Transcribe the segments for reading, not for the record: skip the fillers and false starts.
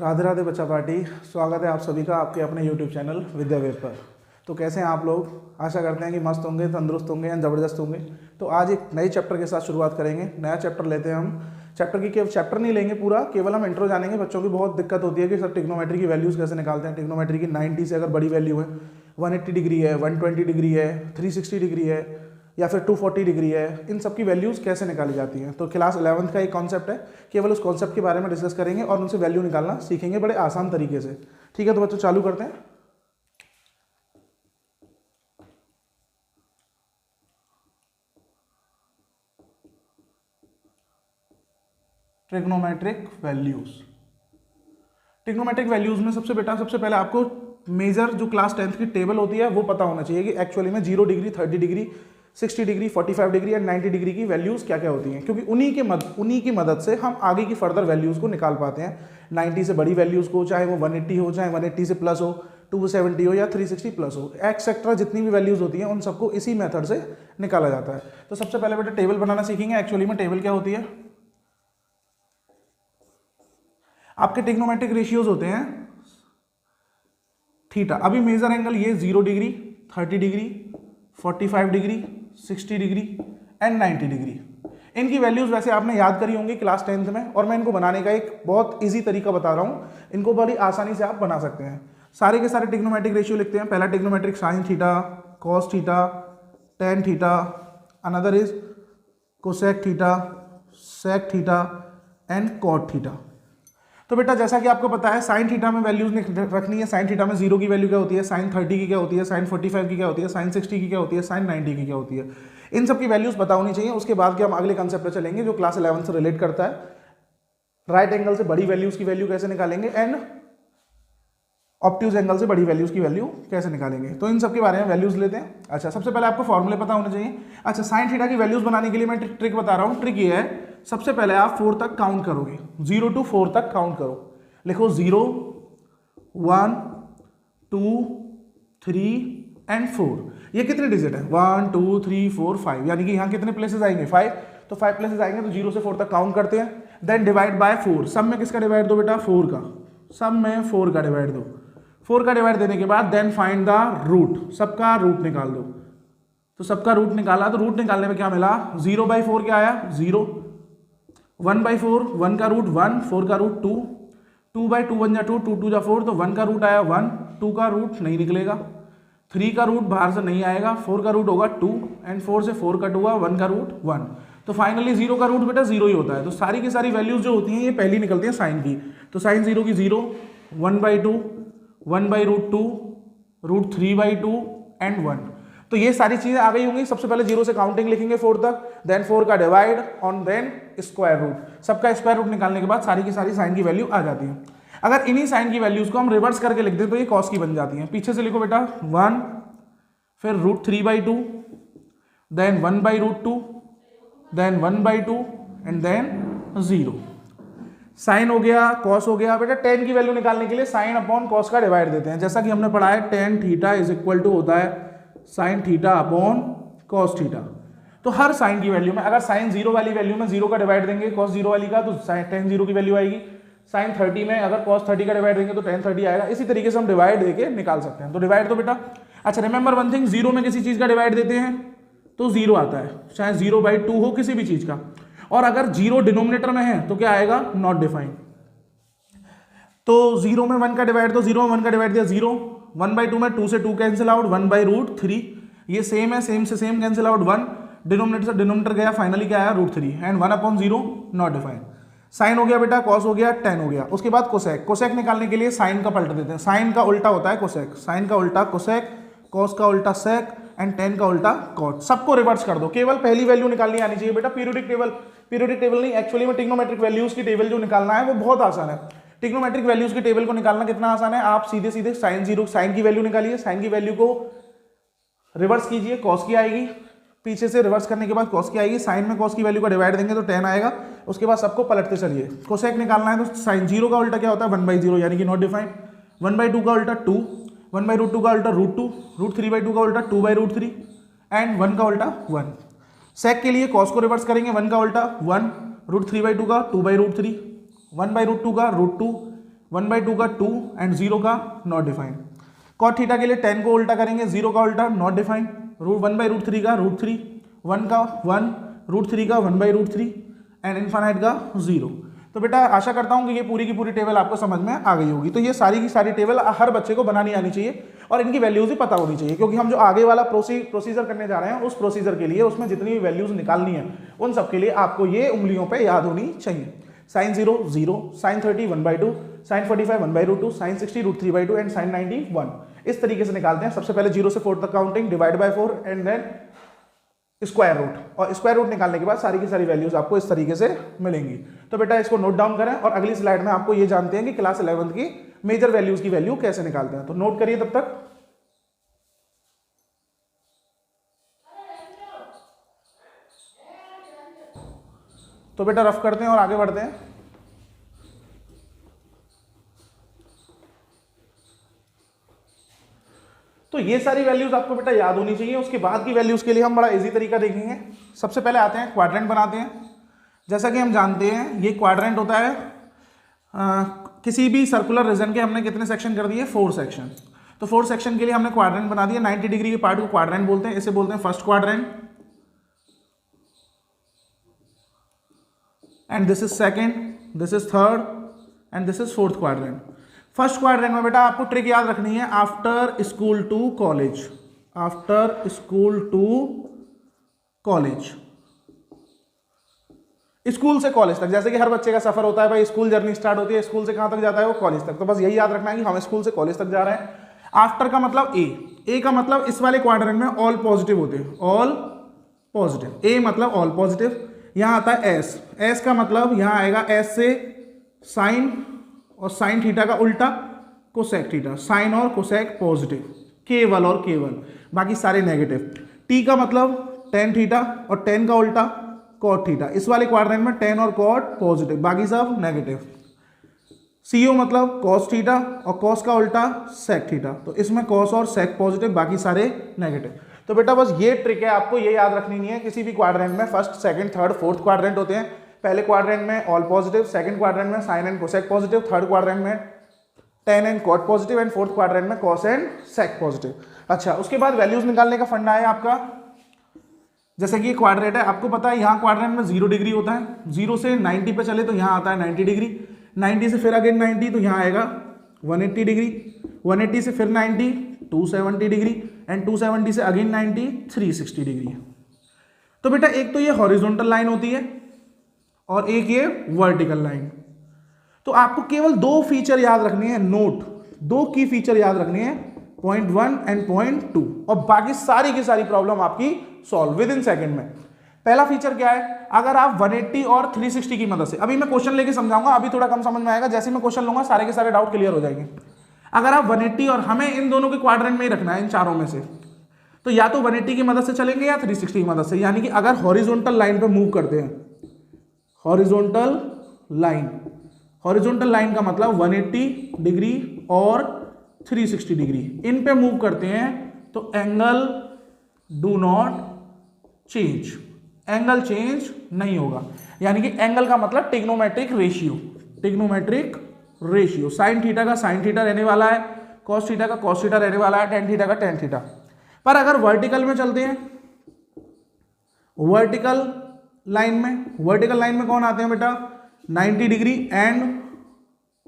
राधे राधे बच्चा पार्टी। स्वागत है आप सभी का आपके अपने यूट्यूब चैनल विद्या वेब पर। तो कैसे हैं आप लोग? आशा करते हैं कि मस्त होंगे, तंदुरुस्त होंगे या ज़बरदस्त होंगे। तो आज एक नए चैप्टर के साथ शुरुआत करेंगे। नया चैप्टर लेते हैं हम। चैप्टर नहीं लेंगे पूरा, केवल हम इंट्रो जानेंगे। बच्चों की बहुत दिक्कत होती है कि सर ट्रिग्नोमेट्री की वैल्यूज़ कैसे निकालते हैं। ट्रिग्नोमेट्री की 90 से अगर बड़ी वैल्यू है, 180 डिग्री है, 120 डिग्री है, 360 डिग्री है या फिर 240 डिग्री है, इन सब की वैल्यूज़ कैसे निकाली जाती हैं। तो क्लास 11th का एक कॉन्सेप्ट है, केवल उस कॉन्सेप्ट के बारे में डिस्कस करेंगे और उनसे वैल्यू निकालना सीखेंगे बड़े आसान तरीके से। ठीक है, तो बच्चों चालू करते हैं। ट्रिग्नोमेट्रिक वैल्यूज में सबसे पहले आपको मेजर जो क्लास 10th की टेबल होती है वो पता होना चाहिए कि एक्चुअली में 0 degree, 30 degree, 60 degree, 45 degree and 90 degree की वैल्यूज़ क्या क्या होती हैं, क्योंकि उन्हीं की मदद से हम आगे की फर्दर वैल्यूज़ को निकाल पाते हैं। 90 से बड़ी वैल्यूज़ को, चाहे वो 180 हो, चाहे 180 से प्लस हो, 270 हो या 360 प्लस हो, एक्सेट्रा जितनी भी वैल्यूज़ होती हैं उन सबको इसी मेथड से निकाला जाता है। तो सबसे पहले बेटा टेबल बनाना सीखेंगे। एक्चुअली में टेबल क्या होती है? आपके ट्रिग्नोमेट्रिक रेशियोज होते हैं थीटा। अभी मेजर एंगल ये 0 degree, 30 degree, 45 degree, 60 degree and 90 degree. इनकी वैल्यूज वैसे आपने याद करी होंगी क्लास 10th में, और मैं इनको बनाने का एक बहुत इजी तरीका बता रहा हूं। इनको बड़ी आसानी से आप बना सकते हैं। सारे के सारे ट्रिग्नोमेट्रिक रेशियो लिखते हैं। पहला trigonometric sine theta, cos theta, tan theta, another is cosec theta, sec theta and cot theta. तो बेटा जैसा कि आपको पता है साइन थीटा में वैल्यूज रखनी है। साइन थीटा में 0 की वैल्यू क्या होती है, साइन 30 की क्या होती है, साइन 45 की क्या होती है, साइन 60 की क्या होती है, साइन 90 की क्या होती है। इन सब की वैल्यूज पता होनी चाहिए। उसके बाद के हम अगले कंसेप्ट पे चलेंगे जो क्लास 11 से रिलेट करता है। राइट एंगल से बड़ी वैल्यूज की वैल्यू कैसे निकालेंगे एंड ऑब्ट्यूज एंगल से बड़ी वैल्यूज की वैल्यू कैसे निकालेंगे। तो इन सब के बारे में वैल्यूज लेते हैं। अच्छा, सबसे पहले आपको फॉर्मूले पता होने चाहिए। अच्छा, साइन थीटा की वैल्यूज बनाने के लिए मैं ट्रिक बता रहा हूँ। ट्रिक ये है, सबसे पहले आप 4 तक काउंट करोगे। 0 to 4 तक काउंट करो। लिखो 0, 1, 2, 3 एंड 4। ये कितने डिजिट है? 1, 2, 3, 4, 5, यानी कि यहाँ कितने प्लेसेस आएंगे? 5। तो 5 प्लेसेस आएंगे, तो 0 से 4 तक काउंट करते हैं। Then divide by 4। सब में किसका डिवाइड दो बेटा? 4 का। सब में 4 का डिवाइड दो। 4 का डिवाइड देने के बाद देन फाइंड द रूट। सबका रूट निकाल दो। तो सबका रूट निकाला, तो रूट निकालने में क्या मिला? 0/4 क्या आया? 0। 1/4, 1 का रूट 1, 4 का रूट 2, 2/2 1 जा 2, 2 2 जा 4, तो 1 का रूट आया 1, 2 का रूट नहीं निकलेगा, 3 का रूट बाहर से नहीं आएगा, 4 का रूट होगा 2 एंड 4 से 4 कट हुआ, 1 का रूट 1। तो फाइनली 0 का रूट बेटा 0 ही होता है। तो सारी की सारी वैल्यूज जो होती हैं ये पहली निकलती हैं साइन की। तो साइन 0 की 0, 1/2, 1/√2, √3/2 एंड 1। तो ये सारी चीजें आ गई होंगी। सबसे पहले 0 से काउंटिंग लिखेंगे 4 तक, देन 4 का divide on then square root. सबका स्क्वायर रूट निकालने के बाद सारी की सारी साइन की वैल्यू आ जाती है। अगर इन्हीं साइन की वैल्यूज को हम रिवर्स करके लिख दें तो ये कॉस की बन जाती है। पीछे से लिखो बेटा 1, फिर √3/2, then 1/√2, then 1/2 and then 0। Sine हो गया, कॉस हो गया। बेटा टेन की वैल्यू निकालने के लिए साइन अपॉन कॉस का डिवाइड देते हैं। जैसा कि हमने पढ़ा है tan theta is equal to होता है sine theta upon cos theta. तो हर साइन की वैल्यू में अगर साइन 0 वाली वैल्यू में 0 का डिवाइड देंगे कॉस 0 वाली का, तो साइन टेन 0 की वैल्यू आएगी। साइन 30 में अगर कॉस 30 का डिवाइड देंगे तो टेन 30 आएगा। इसी तरीके से हम डिवाइड देके निकाल सकते हैं। तो डिवाइड तो बेटा, अच्छा रिमेंबर वन थिंग, 0 में किसी चीज का डिवाइड देते हैं तो 0 आता है, चाहे 0/2 हो किसी भी चीज का। और अगर 0 डिनोमिनेटर में है तो क्या आएगा? Not defined. तो 0 में 1 का डिवाइड, तो 0 में 1 का डिवाइड दिया 0, 1/2 में 2 से 2 कैंसिल आउट, 1/√3। ये सेम है, सेम से सेम कैंसिल आउट, 1 डिनोमिनेटर से डिनोमिनेटर गया, फाइनली क्या आया? √3 एंड 1/0 नॉट डिफाइंड। साइन हो गया बेटा, कॉस हो गया, टेन हो गया। उसके बाद कोसेक। कोसेक निकालने के लिए साइन का पलट देते हैं। साइन का उल्टा होता है कोसेक, साइन का उल्टा कोसेक, कॉस का उल्टा सेक एंड टेन का उल्टा कॉट। सबको रिवर्स कर दो। केवल पहली वैल्यू निकालनी आनी चाहिए बेटा। पीरियोडिक टेबल नहीं, एक्चुअली में ट्रिग्नोमेट्रिक वैल्यूज की टेबल जो निकालना है वो बहुत आसान है। ट्रिग्नोमेट्रिक वैल्यूज की टेबल को निकालना कितना आसान है, आप सीधे सीधे साइन 0, साइन की वैल्यू निकालिए, साइन की वैल्यू को रिवर्स कीजिए, कॉस की आएगी, पीछे से रिवर्स करने के बाद कॉस की आएगी, साइन में कॉस की वैल्यू का डिवाइड देंगे तो 10 आएगा। उसके बाद सबको पलटते चलिए। कोसेक निकालना है तो साइन 0 का उल्टा क्या होता है? 1/0 यानी कि नॉट डिफाइंड। 1/2 का उल्टा 2, 1/√2 का उल्टा √2, √3/2 का उल्टा 2/√3 एंड 1 का उल्टा 1। सेक के लिए कॉस को रिवर्स करेंगे, 1 का उल्टा 1, √3/2 का 2/√3, 1/√2 का √2, 1/2 का 2 एंड 0 का नॉट डिफाइंड। कॉट थीटा के लिए 10 को उल्टा करेंगे, 0 का उल्टा नॉट डिफाइंड, √1/√3 का √3, 1 का 1, √3 का 1/√3 एंड इनफाइनाइट का 0। तो बेटा आशा करता हूँ कि ये पूरी की पूरी टेबल आपको समझ में आ गई होगी। तो ये सारी की सारी टेबल हर बच्चे को बनानी आनी चाहिए और इनकी वैल्यूज भी पता होनी चाहिए, क्योंकि हम जो आगे वाला प्रोसीजर करने जा रहे हैं उस प्रोसीजर के लिए उसमें जितनी भी वैल्यूज निकालनी है उन सब के लिए आपको ये उंगलियों पे याद होनी चाहिए। sin 0 0, sin 30 1/2, sin 45 1/√2, sin 60 √3/2 and sin 90 1। इस तरीके से निकालते हैं। सबसे पहले 0 से 4 तक counting, divide by 4 and then square root, और स्क्वायर रूट निकालने के बाद सारी की सारी वैल्यूज आपको इस तरीके से मिलेंगी। तो बेटा इसको नोट डाउन करें और अगली स्लाइड में आपको ये जानते हैं कि क्लास 11 की मेजर वैल्यूज की वैल्यू कैसे निकालते हैं। तो नोट करिए तब तक। तो बेटा रफ करते हैं और आगे बढ़ते हैं। तो ये सारी वैल्यूज आपको बेटा याद होनी चाहिए। उसके बाद की वैल्यूज के लिए हम बड़ा इजी तरीका देखेंगे। सबसे पहले आते हैं क्वाड्रेंट बनाते हैं। जैसा कि हम जानते हैं ये क्वाड्रेंट होता है किसी भी सर्कुलर रीजन के हमने कितने सेक्शन कर दिए, 4 सेक्शन। तो 4 सेक्शन के लिए हमने क्वाड्रेंट बना दिया। 90 डिग्री के पार्ट को क्वाड्रेंट बोलते हैं। इसे बोलते हैं first quadrant and this is second, this is third and this is fourth quadrant. First quadrant में बेटा आपको ट्रिक याद रखनी है, after school to college, after school to college, school से कॉलेज तक। जैसे कि हर बच्चे का सफर होता है भाई, स्कूल जर्नी स्टार्ट होती है, स्कूल से कहां तक जाता है वो, कॉलेज तक। तो बस यही याद रखना है कि हम स्कूल से कॉलेज तक जा रहे हैं। आफ्टर का मतलब ए का मतलब इस वाले क्वाड्रेंट में ऑल पॉजिटिव होते हैं, ऑल पॉजिटिव। ए मतलब ऑल पॉजिटिव। यहां आता है एस का मतलब यहां आएगा एस से साइन और साइन थीटा का उल्टा कोसेक थीटा, साइन और कोसेक पॉजिटिव, केवल और केवल, बाकी सारे नेगेटिव। टी का मतलब टेन थीटा और टेन का उल्टा कॉट थीटा। इस वाले क्वाड्रेंट में टेन और कॉट पॉजिटिव, बाकी सब नेगेटिव। सीओ मतलब कॉस थीटा और कॉस का उल्टा सेक थीटा। तो इसमें कॉस और सेक पॉजिटिव, बाकी सारे नेगेटिव। तो बेटा बस ये ट्रिक है, आपको ये याद रखनी नहीं है। किसी भी क्वाड्रेंट में first, second, third, fourth quadrant होते हैं। पहले क्वाड्रेंट में ऑल पॉजिटिव, सेकंड क्वाड्रेंट में sine and cosec positive, third quadrant में tan and cot positive and fourth quadrant में कॉस एंड सेक पॉजिटिव। अच्छा, उसके बाद वैल्यूज निकालने का फंडा है आपका। जैसे कि ये क्वाड्रेंट है, आपको पता है यहाँ क्वाड्रेंट में 0 डिग्री होता है। 0 से 90 पे चले तो यहाँ आता है 90 डिग्री, 90 से फिर अगेन 90 तो यहाँ आएगा 180 डिग्री, 180 से फिर 90 270 डिग्री एंड 270 से अगेन 90 360 डिग्री। तो बेटा एक तो ये हॉरिजॉन्टल लाइन होती है और एक ये वर्टिकल लाइन। तो आपको केवल 2 फीचर याद रखने हैं, नोट 2 की फीचर याद रखनी है, पॉइंट 1 एंड पॉइंट 2, और बाकी सारी की सारी प्रॉब्लम आपकी सॉल्व विद इन सेकेंड में। पहला फीचर क्या है, अगर आप 180 और 360 की मदद से, अभी मैं क्वेश्चन लेके समझाऊंगा, अभी थोड़ा कम समझ में आएगा, जैसे मैं क्वेश्चन लूंगा सारे के सारे डाउट क्लियर हो जाएंगे। अगर आप 180 और हमें इन दोनों के क्वाड्रेंट में ही रखना है, इन चारों में से, तो या तो 180 की मदद से चलेंगे या 360 की मदद से। यानी कि अगर हॉरिजॉन्टल लाइन पे मूव करते हैं, हॉरिजॉन्टल लाइन, हॉरिजॉन्टल लाइन का मतलब 180 डिग्री और 360 डिग्री, इन पे मूव करते हैं तो angle do not change, angle change नहीं होगा। यानी कि एंगल का मतलब trigonometric ratio, trigonometric ratio, sine theta का साइन थीटा रहने वाला है, कॉस थीटा का कॉस थीटा रहने वाला है, टेन थीटा का टेन थीटा। पर अगर वर्टिकल में चलते हैं, वर्टिकल लाइन में कौन आते हैं बेटा, 90 डिग्री एंड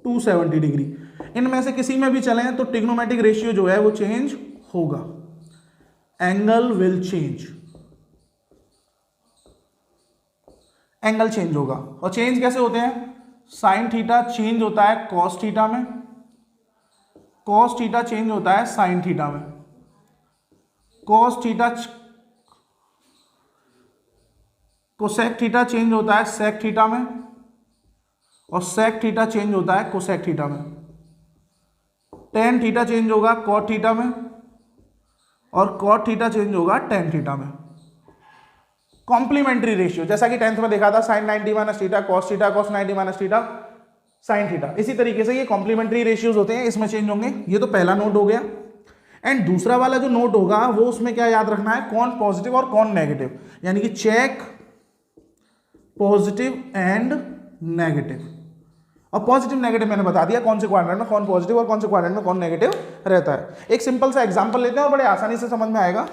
270 डिग्री। इनमें से किसी में भी चलें तो टिग्नोमेट्रिक रेशियो जो है वो चेंज होगा, angle will change, angle change होगा। और चेंज कैसे होते हैं, साइन थीटा चेंज होता है कॉस थीटा में, कॉस थीटा चेंज होता है साइन थीटा में, cos theta cosec theta change होता है सेक थीटा में, और सेक थीटा चेंज होता है कोसेक थीटा में, टेन थीटा चेंज होगा कॉट थीटा में, और कॉट थीटा चेंज होगा टेन थीटा में। कॉम्प्लीमेंट्री रेशियो, जैसा कि 10th में देखा था, sine 90 minus theta cos 90 minus theta sine theta. इसी तरीके से ये कॉम्प्लीमेंट्री रेशियोज होते हैं, इसमें चेंज होंगे। ये तो पहला नोट हो गया। एंड दूसरा वाला जो नोट होगा वो उसमें क्या याद रखना है, कौन पॉजिटिव और कौन नेगेटिव, यानी कि चेक पॉजिटिव एंड नेगेटिव। और पॉजिटिव नेगेटिव मैंने बता दिया कौन से क्वाड्रेंट में कौन पॉजिटिव और कौन से क्वाड्रेंट में कौन नेगेटिव रहता है। एक सिंपल सा एग्जांपल लेते हैं और बड़े आसानी से समझ में आएगा।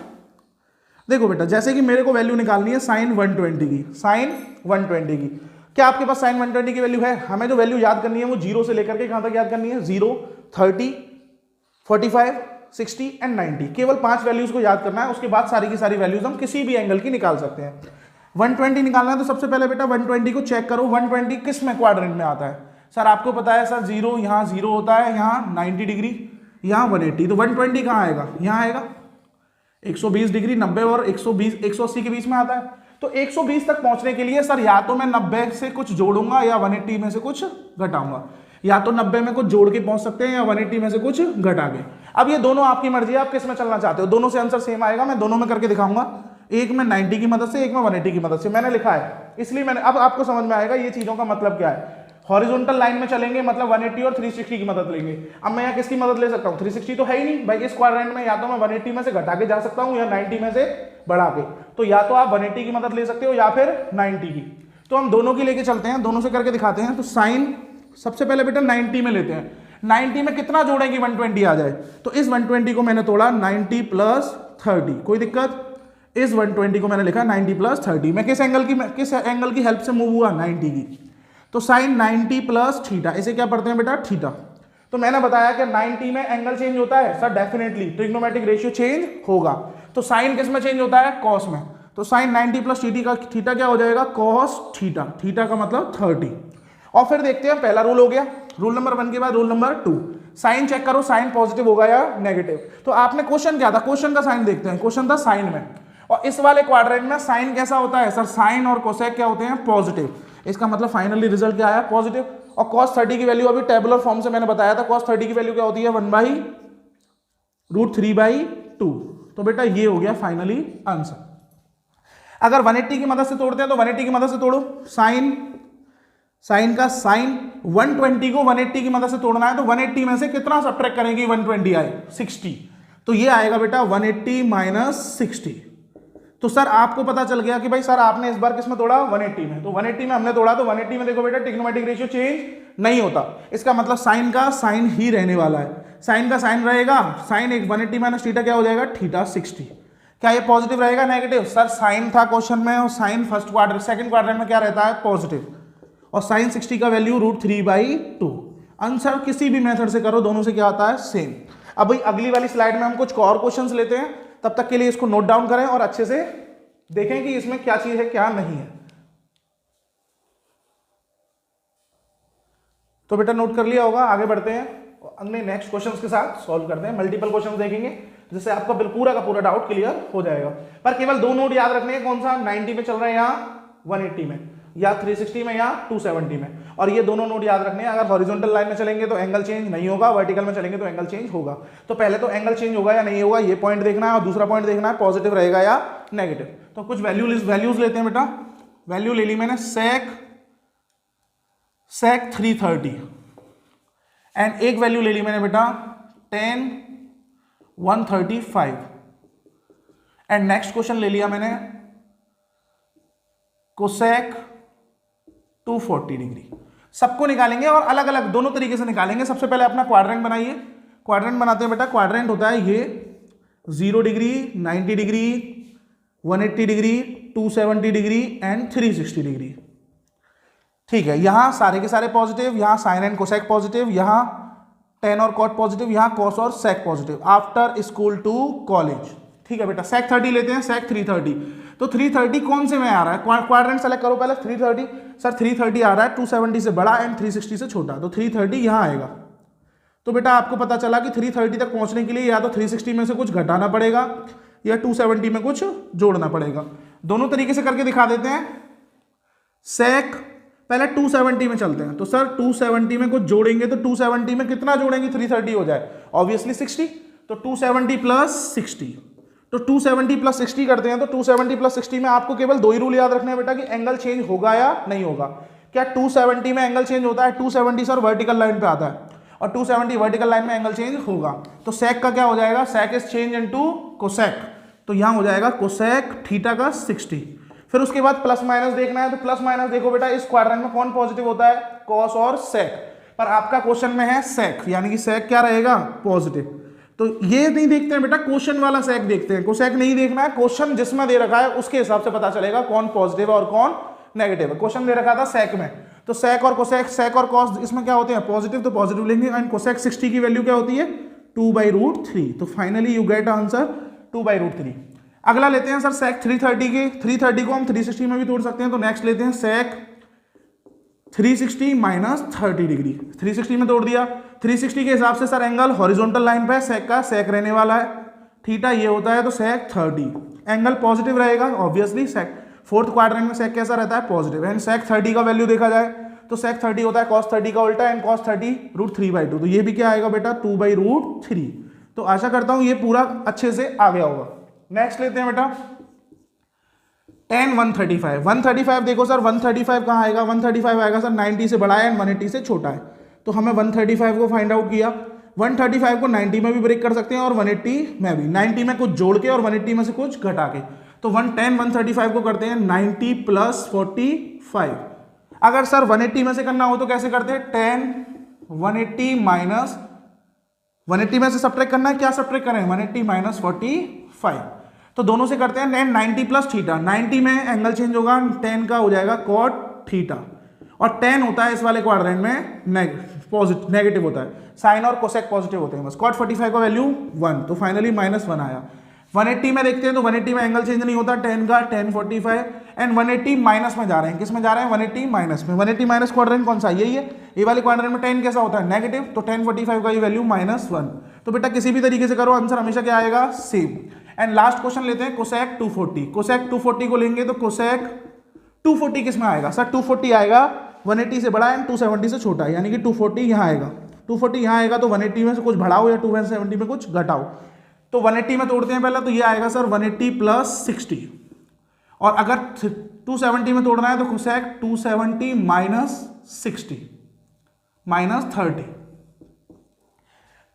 देखो बेटा, जैसे कि मेरे को वैल्यू निकालनी है साइन 120 की, साइन 120 की। क्या आपके पास साइन 120 की वैल्यू है? हमें जो वैल्यू याद करनी है वो 0 से लेकर के कहां तक याद करनी है? 0, 30, 45, 60 एंड 90। केवल 5 वैल्यूज को याद करना है, उसके बाद सारी की सारी वैल्यूज हम किसी भी एंगल की निकाल सकते हैं। 120 निकालना है तो सबसे पहले बेटा 120 को चेक करो, 120 किस में क्वाड्रेंट में आता है? सर आपको पता है सर 0 यहाँ 0 होता है, यहाँ 90 डिग्री, यहाँ 180, तो 120 कहाँ आएगा? यहाँ आएगा। 120 डिग्री 90 और 120 180 के बीच में आता है। तो 120 तक पहुंचने के लिए सर या तो मैं 90 से कुछ जोड़ूंगा या 180 में से कुछ घटाऊंगा, या तो 90 में कुछ जोड़ के पहुंच सकते हैं या 180 में से कुछ घटा के। अब ये दोनों आपकी मर्जी है, आप किस में चलना चाहते हो। दोनों से आंसर सेम आएगा, मैं दोनों में करके दिखाऊंगा, एक में 90 की मदद से, एक में 180 की मदद से। मैंने लिखा है इसलिए मैंने, अब आपको समझ में आएगा ये चीजों का मतलब क्या है। हॉरिजॉन्टल लाइन में चलेंगे मतलब 180 और 360 की मदद लेंगे। अब मैं यहाँ किसकी मदद ले सकता हूँ? 360 तो है ही नहीं भाई इस क्वाड्रेंट में, या तो मैं 180 में से घटा के जा सकता हूँ या 90 में से बढ़ा के। तो या तो आप 180 की मदद ले सकते हो या फिर 90 की। तो हम दोनों की लेके चलते हैं, दोनों से करके दिखाते हैं। तो साइन सबसे पहले बेटा 90 में लेते हैं। 90 में कितना जोड़ेंगे 120 आ जाए? तो इस 120 को मैंने तोड़ा 90 प्लस 30, कोई दिक्कत? इस 120 को मैंने लिखा 90 प्लस 30। मैं किस एंगल की हेल्प से मूव हुआ? 90 की। तो साइन 90 प्लस थीटा, इसे क्या पढ़ते हैं बेटा? थीटा। तो मैंने बताया कि 90 में एंगल चेंज होता है sir, definitely trigonometric ratio change होगा। तो साइन किस में चेंज होता है? कॉस में। तो साइन 90 प्लस थीटा क्या हो जाएगा? Cos theta. थीटा का मतलब 30। और फिर देखते हैं, पहला रूल हो गया, रूल नंबर 1 के बाद रूल नंबर 2। साइन चेक करो, साइन पॉजिटिव होगा या नेगेटिव। तो आपने क्वेश्चन क्या था? क्वेश्चन का साइन देखते हैं। क्वेश्चन था साइन में, और इस वाले क्वाड्रेंट में साइन कैसा होता है सर? साइन और कोसेक क्या होते हैं? पॉजिटिव। इसका मतलब फाइनली रिजल्ट क्या आया? पॉजिटिव। और cos 30 की वैल्यू अभी टेबुलर फॉर्म से मैंने बताया था, cos 30 की वैल्यू क्या होती है? 1/√3/2। तो बेटा ये हो गया फाइनली आंसर। अगर 180 की मदद से तोड़ते हैं तो 180 की मदद से तोड़ो। साइन का साइन 120 को 180 की मदद से तोड़ना है, तो 180 में से कितना सब्ट्रैक्ट करेंगे 120 आए? 60। तो ये आएगा बेटा 180 माइनस 60। तो सर आपको पता चल गया कि भाई सर आपने इस बार किसमें तोड़ा? 180 में। तो 180 में हमने तोड़ा, तो 180 में देखो बेटा ट्रिग्नोमेट्रिक रेशियो चेंज नहीं होता। इसका मतलब साइन का साइन ही रहने वाला है। साइन का साइन रहेगा, साइन 180 माइनस थीटा क्या हो जाएगा? थीटा 60। क्या ये पॉजिटिव रहेगा नेगेटिव? सर साइन था क्वेश्चन में, और साइन सेकंड क्वाड्रेंट में क्या रहता है? पॉजिटिव। और साइन 60 का वैल्यू √3/2। आंसर किसी भी मेथड से करो, दोनों से क्या आता है? सेम। अब भाई अगली वाली स्लाइड में हम कुछ और क्वेश्चंस लेते हैं, तब तक के लिए इसको नोट डाउन करें और अच्छे से देखें कि इसमें क्या चीज है क्या नहीं है। तो बेटा नोट कर लिया होगा, आगे बढ़ते हैं अपने नेक्स्ट क्वेश्चंस के साथ सॉल्व करते हैं। मल्टीपल क्वेश्चंस देखेंगे जिससे आपका पूरा का पूरा डाउट क्लियर हो जाएगा। पर केवल 2 नोट याद रखने हैं, कौन सा? 90 में चल रहा है या 180 में, या 360 में या 270 में। और ये दोनों नोट याद रखने हैं, अगर हॉरिजॉन्टल लाइन में चलेंगे तो एंगल चेंज नहीं होगा, वर्टिकल में चलेंगे तो एंगल चेंज होगा। तो पहले तो एंगल चेंज होगा या नहीं होगा ये पॉइंट देखना है, और दूसरा पॉइंट देखना है पॉजिटिव रहेगा या नेगेटिव। तो कुछ वैल्यूज लेते हैं बेटा। वैल्यू ले ली मैंने सेक 330, एंड एक वैल्यू ले ली मैंने बेटा tan 135, एंड नेक्स्ट क्वेश्चन ले लिया मैंने कोसेक 240 डिग्री। सबको निकालेंगे और अलग अलग दोनों तरीके से निकालेंगे। सबसे पहले अपना क्वाड्रेंट बनाइए। क्वाड्रेंट बनाते हैं बेटा। क्वाड्रेंट होता है ये 0 degree, 90 degree, 180 degree, 270 degree and 360 degree. ठीक है, यहां सारे के सारे पॉजिटिव, यहां साइन एंड कोसेक पॉजिटिव, यहां टेन और कॉट पॉजिटिव, यहां कॉस और sec positive. After school to college. ठीक है बेटा, सेक 30 लेते हैं, सेक 330। तो 330 कौन से में आ रहा है? क्वाड्रेंट सेलेक्ट करो पहले। 330 सर 330 आ रहा है 270 से बड़ा एंड 360 से छोटा, तो 330 यहां आएगा। तो बेटा आपको पता चला कि 330 तक पहुंचने के लिए या तो 360 में से कुछ घटाना पड़ेगा या 270 में कुछ जोड़ना पड़ेगा। दोनों तरीके से करके दिखा देते हैं। सेक पहले 270 में चलते हैं। तो सर 270 में कुछ जोड़ेंगे तो 270 में कितना जोड़ेंगे 330 हो जाए? ऑब्वियसली 60। तो 270 प्लस 60, तो 270 प्लस 60 करते हैं। तो 270 प्लस 60 में आपको केवल 2 ही रूल याद रखने हैं बेटा कि एंगल चेंज होगा या नहीं होगा। क्या 270 में एंगल चेंज होता है? 270 सर वर्टिकल लाइन पे आता है और 270 वर्टिकल लाइन में एंगल चेंज होगा। तो सेक का क्या हो जाएगा? सेक इज चेंज इनटू कोसेक, तो यहां हो जाएगा कोसेक थीटा का 60। फिर उसके बाद प्लस माइनस देखना है। तो प्लस माइनस देखो बेटा, इस क्वाड्रेंट में कौन पॉजिटिव होता है? कॉस और सेक। पर आपका क्वेश्चन में है सेक, यानी कि सेक क्या रहेगा, पॉजिटिव। तो ये नहीं देखते हैं बेटा, क्वेश्चन वाला सेक देखते हैं, कोसेक नहीं देखना है, क्वेश्चन जिसमें दे रखा है उसके हिसाब से पता चलेगा कौन पॉजिटिव है और कौन नेगेटिव है। क्वेश्चन दे रखा था सेक में, तो सेक और कोसेक, सेक और कॉस इसमें क्या होते हैं, पॉजिटिव, तो पॉजिटिव लेंगे। एंड कोसेक 60 की वैल्यू क्या होती है, 2/√3। तो फाइनली यू गेट आंसर 2/√3। अगला लेते हैं सर सेक 330 के, 330 को हम 360 में भी तोड़ सकते हैं, तो नेक्स्ट लेते हैं सेक 360 माइनस 30 डिग्री। 360 में तोड़ दिया, 360 के हिसाब से सर एंगल हॉरिजॉन्टल लाइन पे सेक का सेक रहने वाला है, थीटा ये होता है, तो सेक 30 एंगल पॉजिटिव रहेगा ऑब्वियसली। सेक फोर्थ क्वाड्रेंट में सेक कैसा रहता है, पॉजिटिव। एंड सेक 30 का वैल्यू देखा जाए तो सेक 30 होता है कॉस 30 का उल्टा, एंड कॉस 30 √3/2, तो ये भी क्या आएगा बेटा 2/√3। तो आशा करता हूं ये पूरा अच्छे से आ गया होगा। नेक्स्ट लेते हैं बेटा tan 135। 135 देखो सर 135 कहाँ आएगा, 135 आएगा सर 90 से बड़ा है एंड 180 से छोटा है, तो हमें 135 को फाइंड आउट किया। 135 को 90 में भी ब्रेक कर सकते हैं और 180 में भी, 90 में कुछ जोड़ के और 180 में से कुछ घटा के। तो 135 को करते हैं 90 + 45। अगर सर 180 में से करना हो तो कैसे करते हैं, tan 180 माइनस 180 में से सब्ट्रैक्ट करना है, क्या सब्ट्रैक्ट करें, 180 - 45, तो दोनों से करते हैं 90 + थीटा। 90 में एंगल चेंज होगा, tan का हो जाएगा cot थीटा, और tan होता है इस वाले क्वाड्रेंट में नेगेटिव होता है, साइन और कोसेक पॉजिटिव होते हैं बस। cot 45 का वैल्यू 1, तो फाइनली -1 आया। 180 में देखते हैं तो 180 में एंगल चेंज नहीं होता, tan का tan 45, एंड 180 माइनस में जा रहे हैं, किस में जा रहे हैं, 180 माइनस में। 180 माइनस क्वाड्रेंट कौन सा, यही है, ये वाले क्वाड्रेंट में tan कैसा होता है, नेगेटिव, तो tan 45 का ये वैल्यू -1। तो बेटा किसी भी तरीके से करो आंसर हमेशा क्या आएगा, सेम। एंड लास्ट क्वेश्चन लेते हैं कोसेक 240। कोसेक 240 को लेंगे तो कोसेक 240 किस में आएगा सर, 240 आएगा 180 से बड़ा है, 270 से छोटा है, यानी कि 240 यहाँ आएगा, 240 यहाँ आएगा, तो 180 में से कुछ बढ़ाओ या 270 में कुछ घटाओ। तो 180 में तोड़ते हैं पहले, तो ये आएगा सर 180 + 60, और अगर 270 में तोड़ना है तो कोसेक 270 - 60 - 30।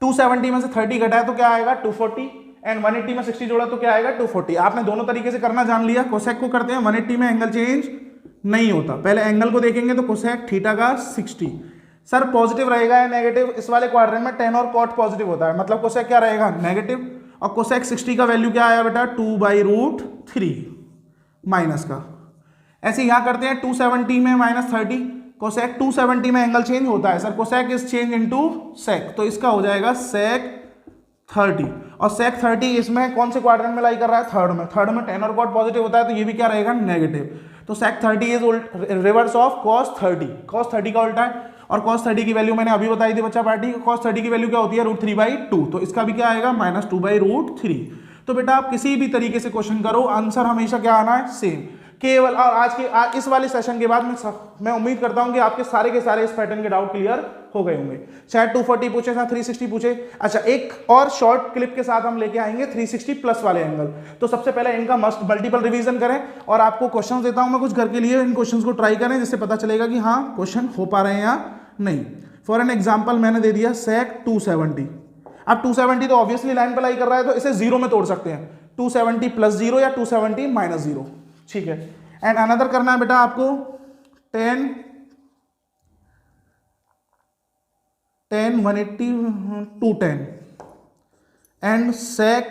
270 में से 30 घटाया तो क्या आएगा 240, एंड 180 में 60 जोड़ा तो क्या आएगा 240। आपने दोनों तरीके से करना जान लिया। कोसेक को करते हैं 180 में एंगल चेंज नहीं होता, पहले एंगल को देखेंगे तो कोसेक थीटा का 60 सर पॉजिटिव रहेगा या नेगेटिव, इस वाले क्वाड्रेंट में tan और cot पॉजिटिव होता है, मतलब कोसेक क्या रहेगा, नेगेटिव। और कोसेक 60 का वैल्यू क्या आया बेटा 2/√3 माइनस का। ऐसे यहां करते हैं 270 में -30, कोसेक 270 में एंगल चेंज होता है sir, cosec is change into sec, तो इसका हो जाएगा सेक 30, और सेक 30 इसमें कौन से क्वाड्रेंट में लाई कर रहा है, थर्ड में। थर्ड में tan और cot पॉजिटिव होता है, तो ये भी क्या रहेगा, नेगेटिव। तो सेक 30 is reverse of cos 30, cos 30 का उल्टा है, और cos 30 की वैल्यू मैंने अभी बताई थी बच्चा पार्टी, cos 30 की वैल्यू क्या होती है √3/2, तो इसका भी क्या आएगा -2/√3। तो बेटा आप किसी भी तरीके से क्वेश्चन करो, आंसर हमेशा क्या आना है, सेम। केवल और आज इस वाले सेशन के बाद मैं उम्मीद करता हूं कि आपके सारे के सारे इस पैटर्न के डाउट क्लियर हो गए होंगे, चाहे 240 पूछे चाहे 360 पूछे। अच्छा, एक और शॉर्ट क्लिप के साथ हम लेके आएंगे 360 प्लस वाले एंगल, तो सबसे पहले इनका मस्ट मल्टीपल रिवीजन करें, और आपको क्वेश्चन देता हूं मैं कुछ घर के लिए, इन क्वेश्चन को ट्राई करें जिससे पता चलेगा कि हाँ क्वेश्चन हो पा रहे हैं या नहीं। फॉर एन एग्जाम्पल मैंने दे दिया सेक 270। अब 270 तो ऑब्वियसली लाइन पर लाई कर रहा है, तो इसे जीरो में तोड़ सकते हैं, 270 + 0 या 270 - 0, ठीक है। एंड अनदर करना है बेटा आपको 10 180 210 एंड सेक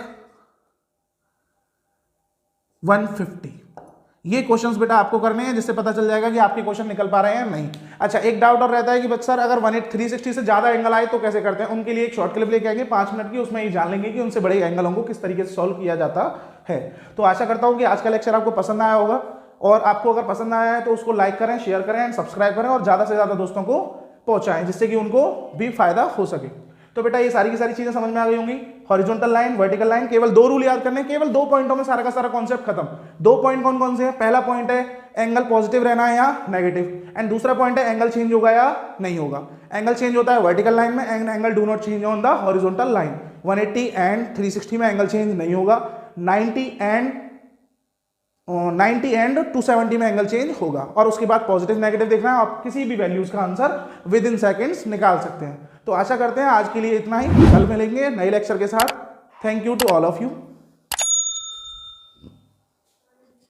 150। ये क्वेश्चंस बेटा आपको करने हैं, जिससे पता चल जाएगा कि आपके क्वेश्चन निकल पा रहे हैं या नहीं। अच्छा, एक डाउट और रहता है कि बच्चा सर अगर 360 से ज्यादा एंगल आए तो कैसे करते हैं, उनके लिए एक शॉर्ट क्लिप लेके आएंगे 5 मिनट की, उसमें ये जान लेंगे कि उनसे बड़े एंगलों को किस तरीके से सॉल्व किया जाता है। तो आशा करता हूं कि आज का लेक्चर आपको पसंद आया होगा, और आपको अगर पसंद आया है तो उसको लाइक करें, शेयर करें एंड सब्सक्राइब करें, और ज्यादा से ज्यादा दोस्तों को पहुंचाएं, जिससे कि उनको भी फायदा हो सके। तो बेटा ये सारी की सारी चीजें समझ में आ गई होंगी, हॉरिजॉन्टल लाइन, वर्टिकल लाइन, केवल 2 रूल याद करने, केवल 2 पॉइंटों में सारा का सारा कॉन्सेप्ट खत्म। 2 पॉइंट कौन कौन से हैं, पहला पॉइंट है एंगल पॉजिटिव रहना है या नेगेटिव, एंड दूसरा पॉइंट है एंगल चेंज होगा या नहीं होगा। एंगल चेंज होता है वर्टिकल लाइन में, and angle do not change on the horizontal line. 180 and 360 में एंगल चेंज नहीं होगा, 90 एंड 270 में एंगल चेंज होगा, और उसके बाद पॉजिटिव नेगेटिव देखना है, आप किसी भी वैल्यूज का आंसर विद इन सेकेंड्स निकाल सकते हैं। तो आशा करते हैं आज के लिए इतना ही, कल मिलेंगे नए लेक्चर के साथ। Thank you to all of you.